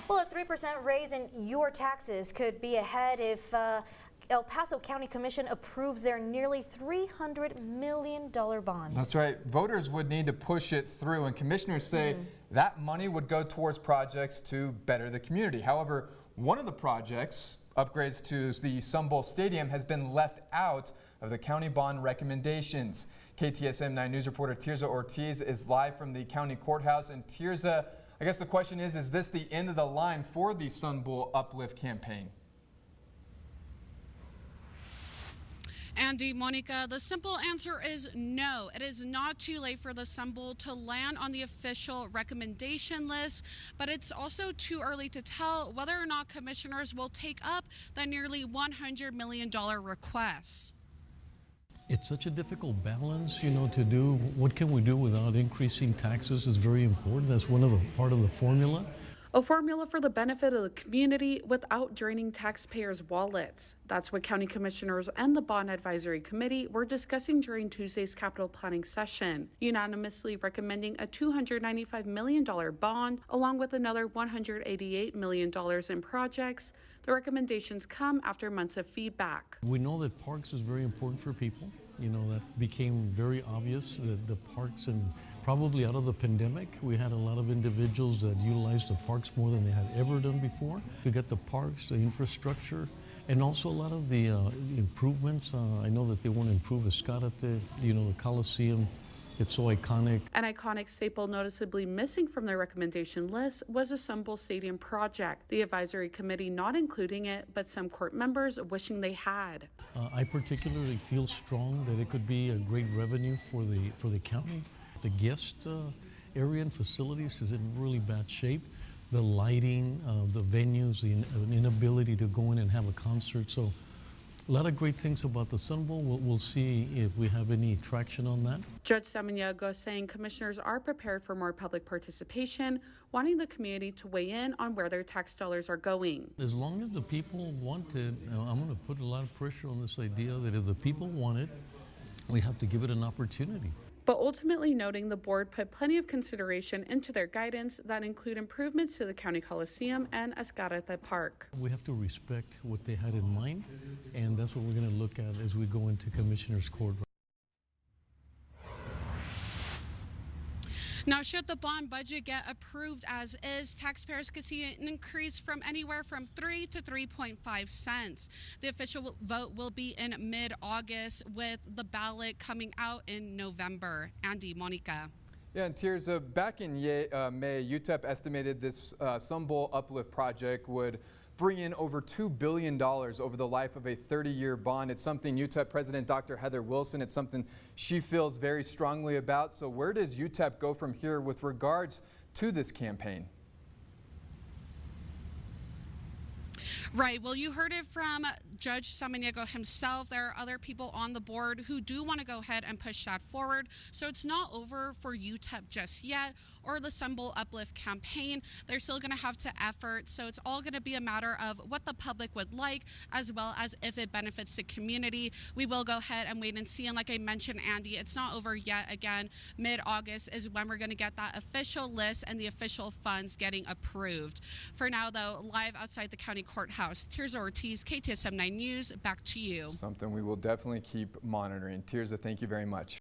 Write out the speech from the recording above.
Well, a 3% raise in your taxes could be ahead if El Paso County Commission approves their nearly $300 million bond. That's right. Voters would need to push it through, and commissioners say that money would go towards projects to better the community. However, one of the projects, upgrades to the Sun Bowl Stadium, has been left out of the county bond recommendations. KTSM 9 News reporter Tirza Ortiz is live from the county courthouse. And Tirza, I guess the question is this the end of the line for the Sun Bowl Uplift campaign? Andy, Monica, the simple answer is no. It is not too late for the Sun Bowl to land on the official recommendation list, but it's also too early to tell whether or not commissioners will take up the nearly $100 million request. It's such a difficult balance, to do. What can we do without increasing taxes is very important. That's part of the formula. A formula for the benefit of the community without draining taxpayers' wallets. That's what county commissioners and the Bond Advisory Committee were discussing during Tuesday's capital planning session, unanimously recommending a $295 million bond along with another $188 million in projects. The recommendations come after months of feedback. We know that parks is very important for people. That became very obvious that the parks, and probably out of the pandemic, we had a lot of individuals that utilized the parks more than they had ever done before. To get the parks, the infrastructure, and also a lot of the improvements. I know that they want to improve the Escarate, the Coliseum. It's so iconic. An iconic staple noticeably missing from their recommendation list was the Sun Bowl Stadium project. The advisory committee not including it, but some court members wishing they had. I particularly feel strong that it could be a great revenue for the county. The guest area and facilities is in really bad shape. The lighting, the venues, the inability to go in and have a concert. So a lot of great things about the Sun Bowl. We'll see if we have any traction on that. Judge Samaniego saying commissioners are prepared for more public participation, wanting the community to weigh in on where their tax dollars are going. As long as the people want it, I'm going to put a lot of pressure on this idea that if the people want it, we have to give it an opportunity. But ultimately noting the board put plenty of consideration into their guidance that include improvements to the County Coliseum and Escarate Park. We have to respect what they had in mind, and that's what we're going to look at as we go into Commissioner's Court. Now, should the bond budget get approved as is, taxpayers could see an increase from anywhere from 3 to 3.5 cents. The official vote will be in mid-August, with the ballot coming out in November. Andy, Monica. Yeah, and Tirza, back in May, UTEP estimated this Sun Bowl Uplift project would bring in over $2 billion over the life of a 30-year bond. It's something UTEP President Dr. Heather Wilson, it's something she feels very strongly about. So where does UTEP go from here with regards to this campaign? Right. Well, you heard it from Judge Samaniego himself. There are other people on the board who do want to go ahead and push that forward. So it's not over for UTEP just yet, or the Sun Bowl Uplift campaign. They're still going to have to effort. So it's all going to be a matter of what the public would like, as well as if it benefits the community. We will go ahead and wait and see. And like I mentioned, Andy, it's not over yet. Again, mid-August is when we're going to get that official list and the official funds getting approved. For now, though, live outside the county courthouse, Tirza Ortiz, KTSM 9 News, back to you. Something we will definitely keep monitoring. Tirza, thank you very much.